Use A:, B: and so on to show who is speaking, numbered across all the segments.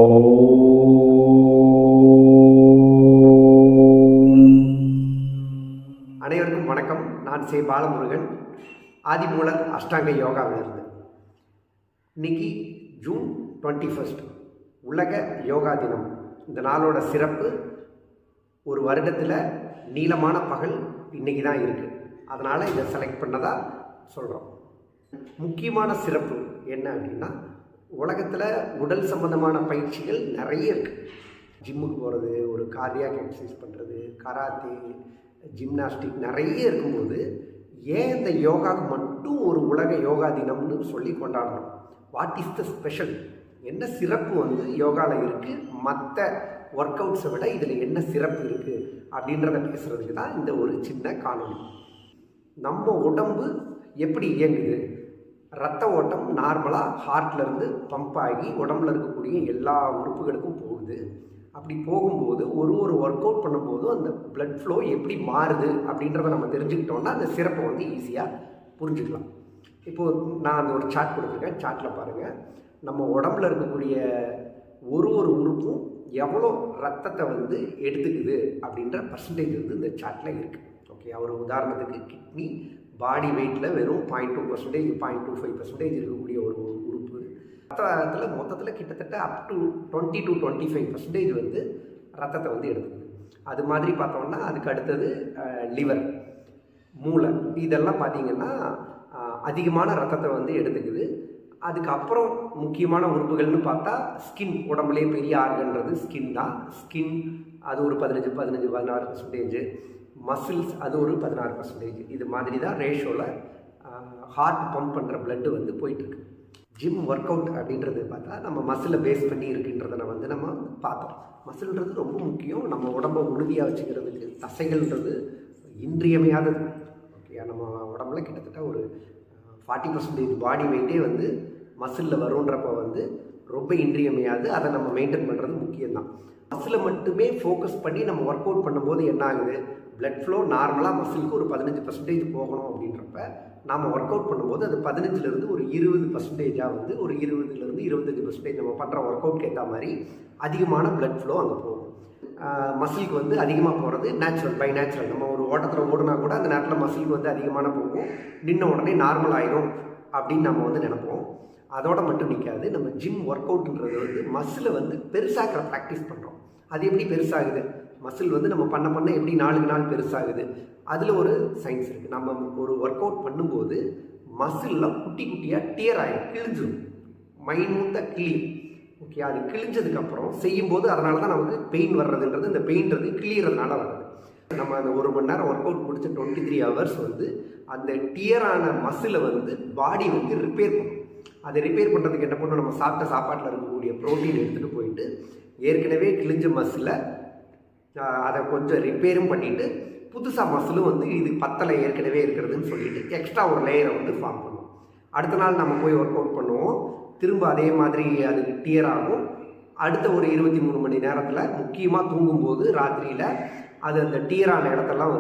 A: ஓம்.
B: அனைவருக்கும் வணக்கம். நான் சே பாலமுருகன், ஆதிமூலர் அஷ்டாங்க யோகாவிலிருந்து. இன்னைக்கு ஜூன் 21 உலக யோகா தினம். இந்த நாளோட சிறப்பு, ஒரு வருடத்தில் நீளமான பகல் இன்னைக்கு தான் இருக்குது. அதனால் இதை செலக்ட் பண்ணதாக சொல்கிறோம். முக்கியமான சிறப்பு என்ன அப்படின்னா, உலகத்தில் உடல் சம்பந்தமான பயிற்சிகள் நிறைய இருக்குது. ஜிம்முக்கு போகிறது, ஒரு கார்டியாக் எக்ஸசைஸ் பண்ணுறது, கராத்தே, ஜிம்னாஸ்டிக் நிறைய இருக்கும்போது ஏன் இந்த யோகாவுக்கு மட்டும் ஒரு உலக யோகா தினம்னு சொல்லி கொண்டாடணும்? What is the special? என்ன சிறப்பு யோகாவில் இருக்குது? மற்ற ஒர்க் அவுட்ஸை விட இதில் என்ன சிறப்பு இருக்குது அப்படின்றத பேசுகிறதுக்கு தான் இந்த ஒரு சின்ன காணொலி. நம்ம உடம்பு எப்படி இயங்குது? ரத்த ஓட்டம் நார்மலாக ஹார்ட்லேருந்து பம்ப் ஆகி உடம்புல இருக்கக்கூடிய எல்லா உறுப்புகளுக்கும் போகுது. அப்படி போகும்போது ஒரு ஒர்க் அவுட் பண்ணும்போதும் அந்த பிளட் ஃப்ளோ எப்படி மாறுது அப்படின்றத நம்ம தெரிஞ்சுக்கிட்டோம்னா அந்த சிறப்பை ஈஸியாக புரிஞ்சுக்கலாம். இப்போது நான் அந்த ஒரு சார்ட் கொடுத்துருக்கேன். சார்ட்டில் பாருங்கள், நம்ம உடம்புல இருக்கக்கூடிய ஒரு உறுப்பும் எவ்வளோ ரத்தத்தை எடுத்துக்குது அப்படின்ற பர்சன்டேஜ் இந்த சார்ட்டில் இருக்குது. ஓகே, ஒரு உதாரணத்துக்கு கிட்னி பாடி வெயிட்டில் வெறும் 0.2%, 0.25% இருக்கக்கூடிய ஒரு உறுப்பு ரத்தத்தில் மொத்தத்தில் கிட்டத்தட்ட அப் டு 20 to 25% ரத்தத்தை எடுத்துக்குது. அது மாதிரி பார்த்தோம்னா அதுக்கு அடுத்தது லிவர், மூளை, இதெல்லாம் பார்த்திங்கன்னா அதிகமான ரத்தத்தை எடுத்துக்குது. அதுக்கப்புறம் முக்கியமான உறுப்புகள்னு பார்த்தா ஸ்கின், உடம்புலேயே பெரிய ஆர்கன்றது ஸ்கின் தான். ஸ்கின் அது ஒரு 16%, மசில்ஸ் அது ஒரு 16%. இது மாதிரி தான் ரேஷோவில் ஹார்ட் பம்ப் பண்ணுற பிளட்டு போயிட்டுருக்கு. ஜிம் ஒர்க் அவுட் அப்படின்றது பார்த்தா நம்ம மசிலை பேஸ் பண்ணி இருக்குன்றதை நம்ம பார்த்தோம். மசில்ன்றது ரொம்ப முக்கியம். நம்ம உடம்பை உறுதியாக வச்சுக்கிறதுக்கு தசைகள்ன்றது இன்றியமையாதது. ஓகே, நம்ம உடம்புல கிட்டத்தட்ட ஒரு 40% பாடி வெயிட்டே மசிலில் வரும்ன்றப்ப ரொம்ப இன்றியமையாது. அதை நம்ம மெயின்டைன் பண்ணுறது முக்கியம்தான். மசிலை மட்டுமே ஃபோக்கஸ் பண்ணி நம்ம ஒர்க் அவுட் பண்ணும்போது என்ன ஆகுது? பிளட் ஃப்ளோ நார்மலாக மசிலுக்கு ஒரு 15% போகணும். அப்படின்றப்ப நாம் ஒர்க் அவுட் பண்ணும்போது அது 15% ஒரு 20% ஒரு 20% 25% நம்ம பண்ணுற ஒர்க் அவுட்க்கு ஏற்ற மாதிரி அதிகமான பிளட் ஃப்ளோ அங்கே போகும். மசிலுக்கு அதிகமாக போகிறது நேச்சுரல், பை நேச்சுரல். நம்ம ஒரு ஓட்டத்தில் ஓடுனா கூட அந்த நேரத்தில் மசிலுக்கு அதிகமான போகும். நின்ன உடனே நார்மல் ஆயிடும் அப்படின்னு நம்ம நினைப்போம். அதோட மட்டும் நிற்காது. நம்ம ஜிம் ஒர்க் அவுட்ன்றது மசிலை பெருசாக்கிற ப்ராக்டிஸ் பண்ணுறோம். அது எப்படி பெருசாகுது? மசில் நம்ம பண்ண எப்படி நாளுக்கு நாள் பெருசாகுது? அதில் ஒரு சயின்ஸ் இருக்குது. நம்ம ஒரு ஒர்க் அவுட் பண்ணும்போது மசில்லாம் குட்டி குட்டியாக டியர் ஆகிடும், கிழிஞ்சிடும், மைனூட்டாக கிளியும். ஓகே, அது கிழிஞ்சதுக்கப்புறம் செய்யும்போது அதனால தான் நமக்கு பெயின் வர்றதுன்றது, இந்த பெயின்றது கிளியறதுனால வர்றது. நம்ம அந்த 1 மணி நேரம் ஒர்க் அவுட் முடிச்சு 23 ஹவர்ஸ் அந்த டியரான மசிலை பாடி ரிப்பேர் பண்ணும். அதை ரிப்பேர் பண்ணுறதுக்கு என்ன பண்ணணும்? நம்ம சாப்பிட்ட சாப்பாட்டில் இருக்கக்கூடிய ப்ரோட்டீன் எடுத்துகிட்டு போயிட்டு ஏற்கனவே கிழிஞ்ச மசிலை அதை கொஞ்சம் ரிப்பேரும் பண்ணிவிட்டு புதுசாக மசிலும் இது பத்தலை ஏற்கனவே இருக்கிறதுன்னு சொல்லிட்டு எக்ஸ்ட்ரா ஒரு லேயரை ஃபார்ம் பண்ணுவோம். அடுத்த நாள் நம்ம போய் ஒர்க் அவுட் பண்ணுவோம். திரும்ப அதே மாதிரி அதுக்கு டியர் ஆகும். அடுத்த ஒரு 23 மணி நேரத்தில் முக்கியமாக தூங்கும்போது ராத்திரியில் அது அந்த டியரான இடத்தெல்லாம்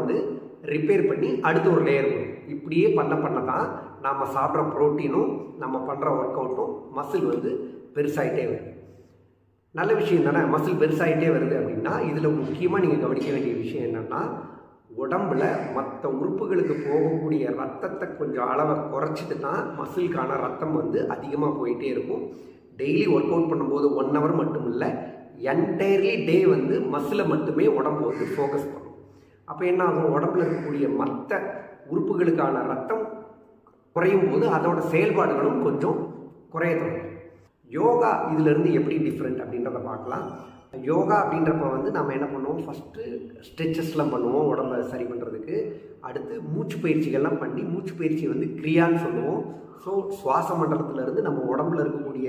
B: ரிப்பேர் பண்ணி அடுத்த ஒரு லேயர் வரும். இப்படியே பண்ண தான் நாம் சாப்பிட்ற ப்ரோட்டீனும் நம்ம பண்ணுற ஒர்க் அவுட்டும் மசில் பெருசாகிட்டே வருது. நல்ல விஷயம் தானே? மசில் பெருசாகிட்டே வருது அப்படின்னா இதில் முக்கியமாக நீங்கள் கவனிக்க வேண்டிய விஷயம் என்னென்னா, உடம்பில் மற்ற உறுப்புகளுக்கு போகக்கூடிய ரத்தத்தை கொஞ்சம் அளவை குறைச்சிட்டு தான் மசிலுக்கான ரத்தம் அதிகமாக போயிட்டே இருக்கும். டெய்லி ஒர்க் அவுட் பண்ணும்போது 1 hour மட்டும் இல்லை, என்டையர்லி டே மசிலை மட்டுமே உடம்பு ஃபோக்கஸ் பண்ணும். அப்போ என்ன ஆகும்? உடம்புல இருக்கக்கூடிய மற்ற உறுப்புகளுக்கான ரத்தம் குறையும் போது அதோட செயல்பாடுகளும் கொஞ்சம் குறைய தொடங்கும். யோகா இதிலிருந்து எப்படி டிஃப்ரெண்ட் அப்படின்றத பார்க்கலாம். யோகா அப்படின்றப்ப நம்ம என்ன பண்ணுவோம்? ஃபஸ்ட்டு ஸ்ட்ரெச்சஸ்லாம் பண்ணுவோம் உடம்பை சரி பண்ணுறதுக்கு. அடுத்து மூச்சு பயிற்சிகள்லாம் பண்ணி மூச்சு பயிற்சி கிரியான்னு சொல்லுவோம். ஸோ சுவாச மண்டலத்திலேருந்து நம்ம உடம்புல இருக்கக்கூடிய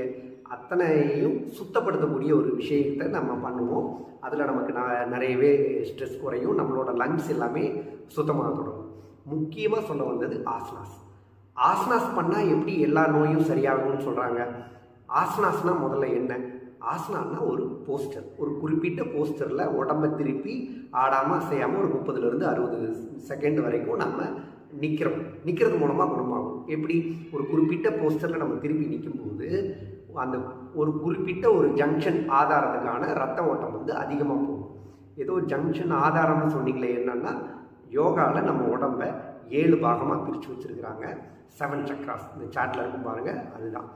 B: அத்தனையும் சுத்தப்படுத்தக்கூடிய ஒரு விஷயத்தை நம்ம பண்ணுவோம். அதில் நமக்கு நிறையவே ஸ்ட்ரெஸ் குறையும், நம்மளோட லங்ஸ் எல்லாமே சுத்தமாக தொடங்கும். முக்கியமாக சொல்ல வந்தது ஆசனாஸ். ஆசனாஸ் பண்ணால் எப்படி எல்லா நோயும் சரியாகும்னு சொல்கிறாங்க. ஆசனாஸ்னால் முதல்ல என்ன? ஆசனான்னா ஒரு போஸ்டர், ஒரு குறிப்பிட்ட போஸ்டரில் உடம்பை திருப்பி ஆடாமல் அசையாமல் ஒரு 30 to 60 செகண்ட் வரைக்கும் நம்ம நிற்கிறது மூலமாக குணமாகும். எப்படி? ஒரு குறிப்பிட்ட போஸ்டரில் நம்ம திருப்பி நிற்கும்போது அந்த ஒரு குறிப்பிட்ட ஒரு ஜங்ஷன் ஆதாரத்துக்கான ரத்த ஓட்டம் வந்து அதிகமாக போகும். ஏதோ ஜங்ஷன் ஆதாரம்னு சொன்னீங்களே, என்னன்னா யோகாவில் நம்ம உடம்ப 7 பாகமாக பிரித்து வச்சுருக்கிறாங்க. 7 சக்ராஸ் இந்த சாட்டில் இருக்கும் பாருங்கள், அதுதான்.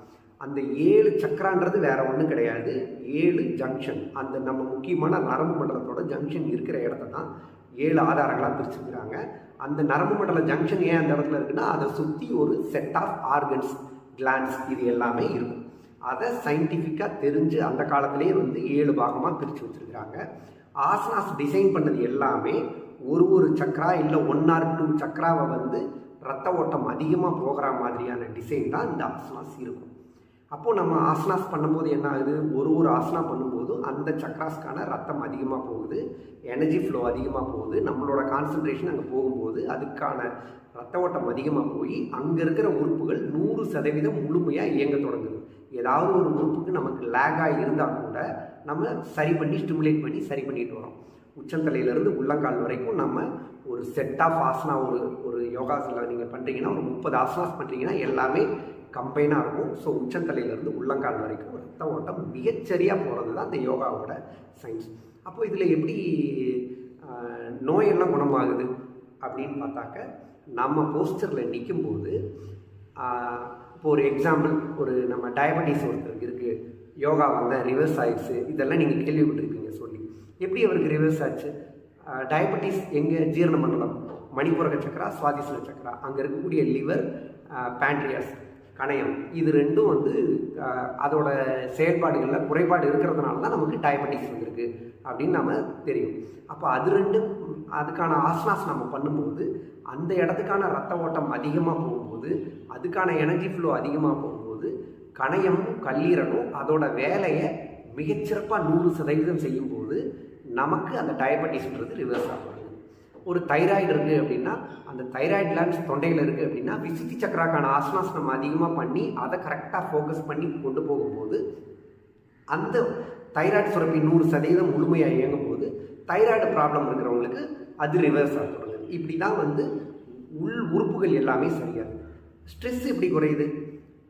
B: அந்த 7 சக்கரான்றது வேறு ஒன்றும் கிடையாது, 7 ஜங்ஷன். அந்த நம்ம முக்கியமான நரம்பு மண்டலத்தோட ஜங்ஷன் இருக்கிற இடத்த தான் 7 ஆதாரங்களாக பிரிச்சுருக்கிறாங்க. அந்த நரம்பு மண்டல ஜங்ஷன் ஏன் அந்த இடத்துல இருக்குன்னா, அதை சுற்றி ஒரு செட் ஆஃப் ஆர்கன்ஸ், கிளான்ஸ், இது எல்லாமே இருக்கும். அதை சயின்டிஃபிக்காக தெரிஞ்சு அந்த காலத்திலேயே வந்து 7 பாகமாக பிரித்து வச்சுருக்கிறாங்க. ஆசனாஸ் டிசைன் பண்ணது எல்லாமே ஒரு சக்கரா இல்லை 1 or 2 சக்கராவை வந்து ரத்த ஓட்டம் அதிகமாக போகிற மாதிரியான டிசைன் தான் இந்த ஆசனாஸ் இருக்கும். அப்போது நம்ம ஆசனாஸ் பண்ணும்போது என்ன ஆகுது, ஒரு ஆசனா பண்ணும்போது அந்த சக்கராஸ்க்கான ரத்தம் அதிகமாக போகுது, எனர்ஜி ஃப்ளோ அதிகமாக போகுது, நம்மளோட கான்சன்ட்ரேஷன் அங்கே போகும்போது அதுக்கான ரத்த ஓட்டம் அதிகமாக போய் அங்கே இருக்கிற உறுப்புகள் 100% முழுமையாக இயங்க தொடங்குது. ஏதாவது ஒரு உறுப்புக்கு நமக்கு லேகாக இருந்தால் கூட நம்ம சரி பண்ணி ஸ்டிமுலேட் பண்ணி சரி பண்ணிட்டு வரோம். உச்சந்தலையிலேருந்து உள்ளங்கால் வரைக்கும் நம்ம ஒரு செட் ஆஃப் ஆசனா, ஒரு யோகாசில் நீங்கள் பண்ணுறீங்கன்னா ஒரு 30 ஆசனாஸ் பண்ணுறீங்கன்னா எல்லாமே கம்பைனாக இருக்கும். ஸோ உச்சந்தலையிலேருந்து உள்ளங்கால் வரைக்கும் ரத்த ஓட்டம் மிகச்சரியாக போகிறது தான் இந்த யோகாவோட சயின்ஸ். அப்போ இதில் எப்படி நோயெல்லாம் குணமாகுது அப்படின்னு பார்த்தாக்க, நம்ம போஸ்டரில் நிற்கும்போது, இப்போ ஒரு எக்ஸாம்பிள், ஒரு நம்ம டயபெட்டிஸ் ஒருத்தருக்கு இருக்குது, யோகா வந்தால் ரிவர்ஸ் ஆயிடுச்சு, இதெல்லாம் நீங்கள் கேள்விப்பட்டிருப்பீங்க சொல்லி. எப்படி அவருக்கு ரிவர்ஸ் ஆச்சு? டயபெட்டிஸ் எங்கே? ஜீரண மண்டலம், மணிப்பூரக சக்கரா, சுவாதிஸ்ல சக்கரா, அங்கே இருக்கக்கூடிய லிவர், பேன்ட்ரியாஸ், கணையம், இது ரெண்டும் வந்து அதோட செயல்பாடுகளில் குறைபாடு இருக்கிறதுனால தான் நமக்கு டயபெட்டிஸ் வந்திருக்கு அப்படின்னு நம்ம தெரியும். அப்போ அது ரெண்டும், அதுக்கான ஆசனாஸ் நம்ம பண்ணும்போது அந்த இடத்துக்கான ரத்த ஓட்டம் அதிகமாக போகும்போது, அதுக்கான எனர்ஜி ஃப்ளோ அதிகமாக போகும்போது, கணையமும் கல்லீரலும் அதோட வேலையை மிகச்சிறப்பாக 100% செய்யும்போது நமக்கு அந்த டயபெட்டிஸ்ன்றது ரிவர்ஸ் ஆகும். ஒரு தைராய்டு இருக்குது அப்படின்னா, அந்த தைராய்டு கிளாண்ட்ஸ் தொண்டையில் இருக்குது அப்படின்னா, விசுத்தி சக்கராக்கான ஆசனாஸ் நம்ம அதிகமாக பண்ணி அதை கரெக்டாக ஃபோக்கஸ் பண்ணி கொண்டு போகும்போது அந்த தைராய்டு சுரப்பி 100% முழுமையாக இயங்கும் போது தைராய்டு ப்ராப்ளம் இருக்கிறவங்களுக்கு அது ரிவர்ஸ் ஆக தொடங்குது. இப்படி தான் வந்து உள் உறுப்புகள் எல்லாமே சரியாது. ஸ்ட்ரெஸ் எப்படி குறையுது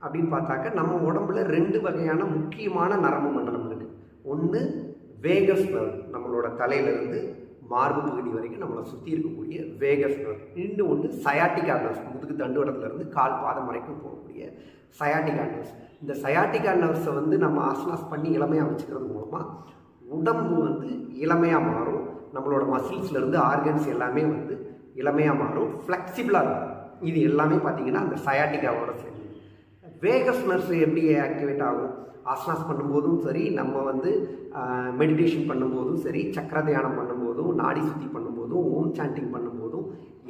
B: அப்படின்னு பார்த்தாக்க, நம்ம உடம்புல 2 வகையான முக்கியமான நரம்பு மண்டலம் இருக்குது. ஒன்று வேகஸ் நர்வ், நம்மளோட தலையிலேருந்து மார்பு பகுதி வரைக்கும் நம்மளை சுற்றி இருக்கக்கூடிய வேகஸ் நர்வ். இன்னொன்று சயாட்டிகா நர்வ்ஸ், முதுகு தண்டுவடத்துலேருந்து கால் பாதம் வரைக்கும் போகக்கூடிய சயாட்டிகா நர்வ்ஸ். இந்த சயாட்டிகா நர்வ்ஸை வந்து நம்ம ஆசனாஸ் பண்ணி இளமையாக வச்சுக்கிறது மூலமாக உடம்பு வந்து இளமையாக மாறும். நம்மளோட மசில்ஸ்லேருந்து ஆர்கன்ஸ் எல்லாமே வந்து இளமையாக மாறும், ஃப்ளெக்சிபிளாக இருக்கும். இது எல்லாமே பார்த்திங்கன்னா அந்த சயாட்டிகாவோட சேர்ந்து. வேகஸ் நர்வ்ஸ் எப்படி ஆக்டிவேட் ஆகும்? ஆசனாஸ் பண்ணும்போதும் சரி, நம்ம வந்து மெடிடேஷன் பண்ணும்போதும் சரி, சக்கர தியானம் பண்ணும்போதும், நாடி சுத்தி பண்ணும்போதும், ஓம் சாண்டிங் பண்ணும்போதும்,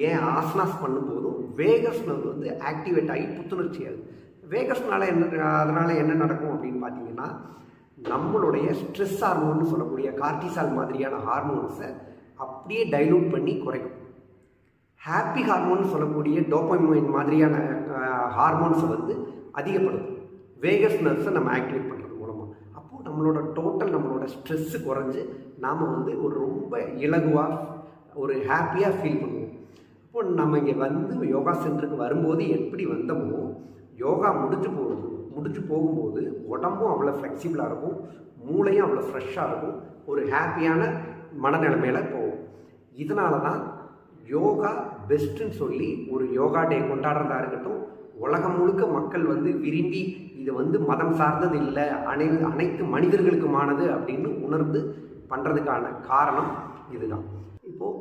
B: ஏன் ஆசனாஸ் பண்ணும்போதும் வேகஸ் நர்வ் வந்து ஆக்டிவேட் ஆகி புத்துணர்ச்சி ஆகுது. வேகஸ்னால அதனால் என்ன நடக்கும் அப்படின்னு பார்த்தீங்கன்னா, நம்மளுடைய ஸ்ட்ரெஸ் ஹார்மோன்னு சொல்லக்கூடிய கார்டிசால் மாதிரியான ஹார்மோன்ஸை அப்படியே டைலூட் பண்ணி குறைக்கும். ஹாப்பி ஹார்மோன் சொல்லக்கூடிய டோபமைன் மாதிரியான ஹார்மோன்ஸை வந்து அதிகப்படுத்தும் வேகஸ் நர்வ்ஸை நம்ம ஆக்டிவேட் பண்ணுறது மூலமாக. அப்போது நம்மளோட ஸ்ட்ரெஸ்ஸு குறைஞ்சி நாம் வந்து ஒரு ரொம்ப இலகுவாக ஒரு ஹாப்பியாக ஃபீல் பண்ணுவோம். அப்போது நம்ம இங்கே வந்து யோகா சென்டருக்கு வரும்போது எப்படி வந்தோமோ, யோகா முடிச்சு போகும்போது உடம்பும் அவ்வளோ ஃப்ளெக்சிபிளாக இருக்கும், மூளையும் அவ்வளோ ஃப்ரெஷ்ஷாக இருக்கும், ஒரு ஹாப்பியான மனநிலைமையில் போகும். இதனால தான் யோகா பெஸ்ட்டுன்னு சொல்லி ஒரு யோகா டே கொண்டாடுறதா இருக்கட்டும், உலகம் முழுக்க மக்கள் வந்து விரும்பி இது வந்து மதம் சார்ந்தது இல்லை, அனைத்து மனிதர்களுக்குமானது அப்படின்னு உணர்ந்து பண்ணுறதுக்கான காரணம் இதுதான். இப்போது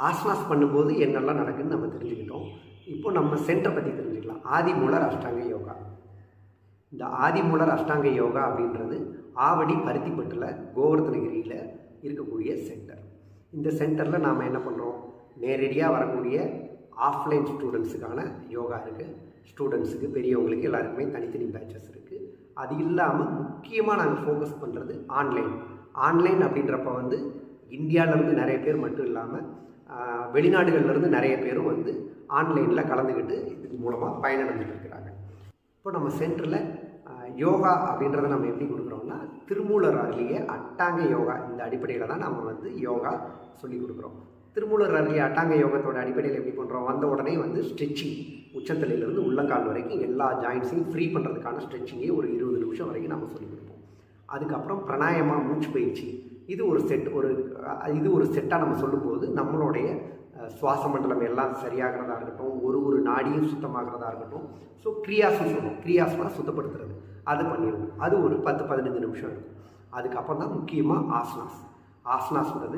B: ஆசனாஸ் பண்ணும்போது என்னெல்லாம் நடக்குதுன்னு நம்ம தெரிஞ்சுக்கிட்டோம். இப்போ நம்ம சென்டரை பற்றி தெரிஞ்சுக்கலாம். ஆதிமூலர் அஷ்டாங்க யோகா. இந்த ஆதிமூலர் அஷ்டாங்க யோகா அப்படின்றது ஆவடி பருத்திப்பட்டில் கோவர்தனகிரியில் இருக்கக்கூடிய சென்டர். இந்த சென்டரில் நாம் என்ன பண்ணுறோம், நேரடியாக வரக்கூடிய ஆஃப்லைன் ஸ்டூடெண்ட்ஸுக்கான யோகா இருக்குது. ஸ்டூடெண்ட்ஸுக்கு, பெரியவங்களுக்கு எல்லாருக்குமே தனித்தனி பேட்சஸ் இருக்குது. அது இல்லாமல் முக்கியமாக நாங்கள் ஃபோக்கஸ் பண்ணுறது ஆன்லைன் அப்படின்றப்ப வந்து இந்தியாவிலேருந்து நிறைய பேர் மட்டும் இல்லாமல் வெளிநாடுகள்லேருந்து நிறைய பேரும் வந்து ஆன்லைனில் கலந்துக்கிட்டு இது மூலமாக பயனடைஞ்சிட்டு இருக்கிறாங்க. இப்போ நம்ம சென்டரில் யோகா அப்படின்றத நம்ம எப்படி கொடுக்குறோம்னா, திருமூலர் அருளிய அட்டாங்க யோகா, இந்த அடிப்படையில் தான் நம்ம வந்து யோகா சொல்லி கொடுக்குறோம். திருமூலர் அருளிய அட்டாங்க யோகத்தோட அடிப்படையில் எப்படி பண்ணுறோம், வந்த உடனே வந்து ஸ்ட்ரெச்சிங், உச்சந்தலையிலிருந்து உள்ளங்கால் வரைக்கும் எல்லா ஜாயின்ஸையும் ஃப்ரீ பண்ணுறதுக்கான ஸ்ட்ரெச்சிங்கே ஒரு 20 நிமிஷம் வரைக்கும் நம்ம சொல்லிக் கொடுப்போம். அதுக்கப்புறம் பிராணாயாமா, மூச்சு பயிற்சி, இது ஒரு செட்டாக நம்ம சொல்லும்போது நம்மளுடைய சுவாச மண்டலம் எல்லாம் சரியாகிறதா இருக்கட்டும், ஒரு நாடியும் சுத்தமாகிறதா இருக்கட்டும். ஸோ கிரியாஸ்னு சொல்லுவோம், கிரியாஸ்னா சுத்தப்படுத்துறது, அது பண்ணிடுவோம். அது ஒரு 10-15 நிமிஷம் இருக்கும். அதுக்கப்புறம் தான் முக்கியமாக ஆசனாஸ்ன்றது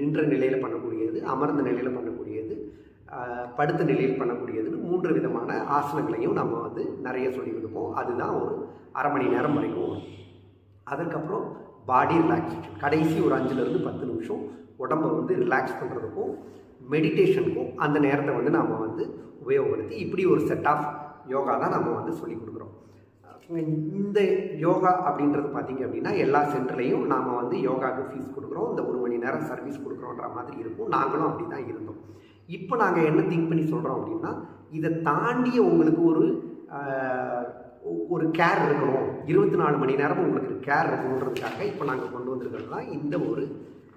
B: நின்ற நிலையில் பண்ணக்கூடியது, அமர்ந்த நிலையில் பண்ணக்கூடியது, படுத்த நிலையில் பண்ணக்கூடியதுன்னு 3 விதமான ஆசனங்களையும் நம்ம வந்து நிறைய சொல்லிக் கொடுப்போம். அதுதான் ஒரு அரை மணி நேரம் வரைக்கும் வரும். அதுக்கப்புறம் பாடி ரிலாக்ஸேஷன், கடைசி ஒரு 5லேருந்து 10 நிமிஷம் உடம்பை வந்து ரிலாக்ஸ் பண்ணுறதுக்கும் மெடிடேஷனுக்கும் அந்த நேரத்தை வந்து நாம் வந்து உபயோகப்படுத்தி இப்படி ஒரு செட் ஆஃப் யோகா தான் நம்ம வந்து சொல்லிக் கொடுக்குறோம். இந்த யோகா அப்படின்றது பார்த்திங்க அப்படின்னா எல்லா சென்டர்லேயும் நாம் வந்து யோகாவுக்கு ஃபீஸ் கொடுக்குறோம், இந்த 1 மணி நேரம் சர்வீஸ் கொடுக்குறோன்ற மாதிரி இருக்கும். நாங்களும் அப்படி தான் இருந்தோம். இப்போ நாங்கள் என்ன திங்க் பண்ணி சொல்கிறோம் அப்படின்னா, இதை தாண்டிய உங்களுக்கு ஒரு கேர் இருக்கணும், 24 மணி நேரமும் உங்களுக்கு கேர் இருக்கணுன்றதுக்காக இப்போ நாங்கள் கொண்டு வந்திருக்கிறது தான் இந்த ஒரு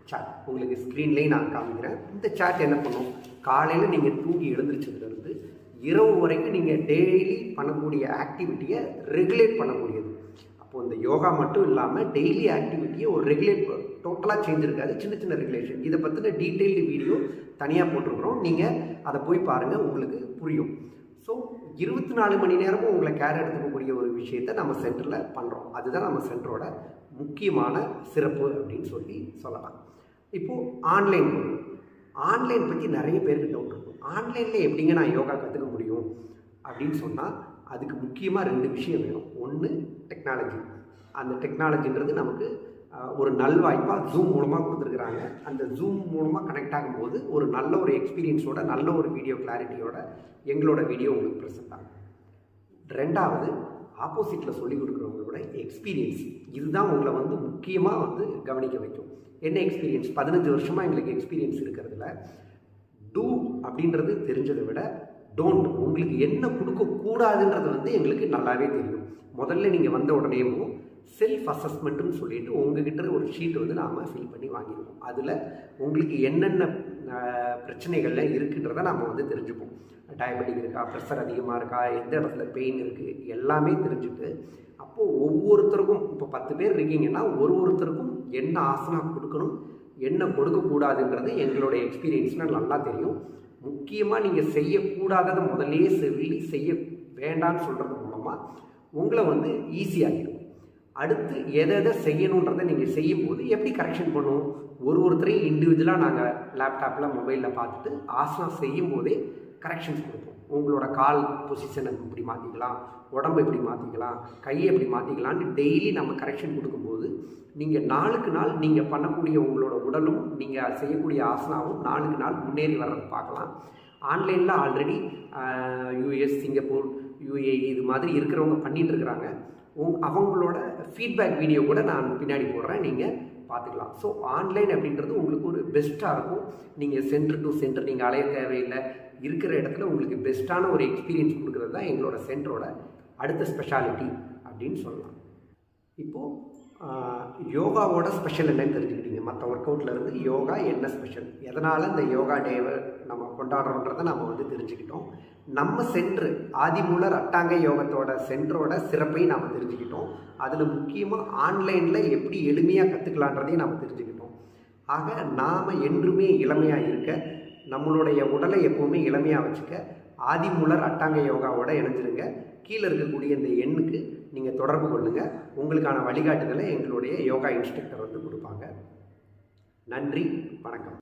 B: சாட். உங்களுக்கு ஸ்க்ரீன்லேயும் நான் காமிக்கிறேன். இந்த சாட் என்ன பண்ணும், காலையில் நீங்கள் தூங்கி எழுந்திரிச்சதுலேருந்து இரவு வரைக்கும் நீங்கள் டெய்லி பண்ணக்கூடிய ஆக்டிவிட்டியை ரெகுலேட் பண்ணக்கூடியது. அப்போது இந்த யோகா மட்டும் இல்லாமல் டெய்லி ஆக்டிவிட்டியை ஒரு ரெகுலேட், டோட்டலாக சேஞ்ச் இருக்காது, சின்ன சின்ன ரெகுலேஷன். இதை பற்றின டீட்டெயில்டு வீடியோ தனியாக போட்டிருக்கிறோம், நீங்கள் அதை போய் பாருங்கள், உங்களுக்கு புரியும். ஸோ 24 மணி நேரமும் உங்களை கேர் எடுத்துக்கக்கூடிய ஒரு விஷயத்தை நம்ம சென்டரில் பண்ணுறோம். அதுதான் நம்ம சென்டரோட முக்கியமான சிறப்பு அப்படின்னு சொல்லலாம். இப்போது ஆன்லைன் பற்றி நிறைய பேருக்கு டவுட் இருக்கும். ஆன்லைனில் எப்படிங்க நான் யோகா கற்றுக்க முடியும் அப்படின்னு சொன்னால் அதுக்கு முக்கியமாக 2 விஷயம் வேணும். ஒன்று டெக்னாலஜி. அந்த டெக்னாலஜின்றது நமக்கு ஒரு நல்வாய்ப்பாக ஜூம் மூலமாக கொடுத்துருக்குறாங்க. அந்த ஜூம் மூலமாக கனெக்ட் ஆகும்போது ஒரு நல்ல ஒரு எக்ஸ்பீரியன்ஸோட, நல்ல ஒரு வீடியோ கிளாரிட்டியோட எங்களோட வீடியோ உங்களுக்கு ப்ரெசென்ட் ஆகும். 2வது, ஆப்போசிட்டில் சொல்லிக் கொடுக்குறவங்களோட எக்ஸ்பீரியன்ஸ். இதுதான் உங்களை வந்து முக்கியமாக வந்து கவனிக்க வைக்கும். என்ன எக்ஸ்பீரியன்ஸ்? 15 வருஷமாக எங்களுக்கு எக்ஸ்பீரியன்ஸ் இருக்கிறதுல டூ அப்படின்றது தெரிஞ்சதை விட டோன்ட், உங்களுக்கு என்ன கொடுக்கக்கூடாதுன்றது வந்து எங்களுக்கு நல்லாவே தெரியும். முதல்ல நீங்கள் வந்த உடனேயும் செல்ஃப் அசஸ்மெண்ட்டுன்னு சொல்லிட்டு உங்ககிட்ட ஒரு ஷீட் வந்து நாம் ஃபில் பண்ணி வாங்கிடுவோம். அதில் உங்களுக்கு என்னென்ன பிரச்சனைகள்லாம் இருக்குன்றதை நம்ம வந்து தெரிஞ்சுப்போம். டயபெட்டிக் இருக்கா, ப்ரெஷர் அதிகமாக இருக்கா, எந்த இடத்துல பெயின் இருக்குது, எல்லாமே தெரிஞ்சுட்டு அப்போது ஒவ்வொருத்தருக்கும், இப்போ 10 பேர் இருக்கீங்கன்னா ஒருத்தருக்கும் என்ன ஆசனா கொடுக்கணும், என்ன கொடுக்கக்கூடாதுன்றது எங்களுடைய எக்ஸ்பீரியன்ஸ்னால் நல்லா தெரியும். முக்கியமாக நீங்கள் செய்யக்கூடாததை முதல்லையே செய்ய வேண்டான்னு சொல்கிறது மூலமாக உங்களை வந்து ஈஸியாகிடும். அடுத்து எதை செய்யணுன்றதை நீங்கள் செய்யும்போது எப்படி கரெக்ஷன் பண்ணுவோம், ஒருத்தரையும் இண்டிவிஜுவலாக நாங்கள் லேப்டாப்பில் மொபைலில் பார்த்துட்டு ஆசனா செய்யும் போதே கரெக்ஷன்ஸ் கொடுப்போம். உங்களோட கால் பொசிஷனை இப்படி மாற்றிக்கலாம், உடம்பை இப்படி மாற்றிக்கலாம், கையை எப்படி மாற்றிக்கலான்னு டெய்லி நம்ம கரெக்ஷன் கொடுக்கும்போது நீங்கள் நாளுக்கு நாள் நீங்கள் பண்ணக்கூடிய உங்களோட உடலும் நீங்கள் செய்யக்கூடிய ஆசனாவும் நாளுக்கு நாள் முன்னேறி வர்றதை பார்க்கலாம். ஆன்லைனில் ஆல்ரெடி யூஎஸ், சிங்கப்பூர், யூஏஇ இது மாதிரி இருக்கிறவங்க பண்ணிகிட்டு இருக்கிறாங்க. அவங்களோட ஃபீட்பேக் வீடியோ கூட நான் பின்னாடி போடுறேன், நீங்கள் பார்த்துக்கலாம். ஸோ ஆன்லைன் அப்படின்றது உங்களுக்கு ஒரு பெஸ்ட்டாக இருக்கும். நீங்கள் சென்டர் டு சென்டர் நீங்கள் அலைய தேவையில்லை, இருக்கிற இடத்துல உங்களுக்கு பெஸ்ட்டான ஒரு எக்ஸ்பீரியன்ஸ் கொடுக்குறது தான் எங்களோட சென்டரோட அடுத்த ஸ்பெஷாலிட்டி அப்படின்னு சொல்லலாம். இப்போது யோகாவோட ஸ்பெஷல் என்னன்னு தெரிஞ்சுக்கிட்டீங்க. மற்ற ஒர்க் அவுட்லேருந்து யோகா என்ன ஸ்பெஷல், எதனால் இந்த யோகா டேவை நம்ம கொண்டாடுறோன்றதை நம்ம வந்து தெரிஞ்சுக்கிட்டோம். நம்ம சென்ட்ரு ஆதிமூலர் அட்டாங்க யோகத்தோட சென்டரோட சிறப்பை நாம் தெரிஞ்சுக்கிட்டோம். அதில் முக்கியமாக ஆன்லைனில் எப்படி எளிமையாக கற்றுக்கலான்றதையும் நாம் தெரிஞ்சுக்கிட்டோம். ஆக நாம் என்றுமே இளமையாக இருக்க, நம்மளுடைய உடலை எப்போவுமே இளமையாக வச்சுக்க ஆதிமூலர் அட்டாங்க யோகாவோட இணைஞ்சிருங்க. கீழே இருக்கக்கூடிய இந்த எண்ணுக்கு நீங்கள் தொடர்பு கொள்ளுங்கள். உங்களுக்கான வழிகாட்டுதலை எங்களுடைய யோகா இன்ஸ்ட்ரக்டர் வந்து கொடுப்பாங்க. நன்றி, வணக்கம்.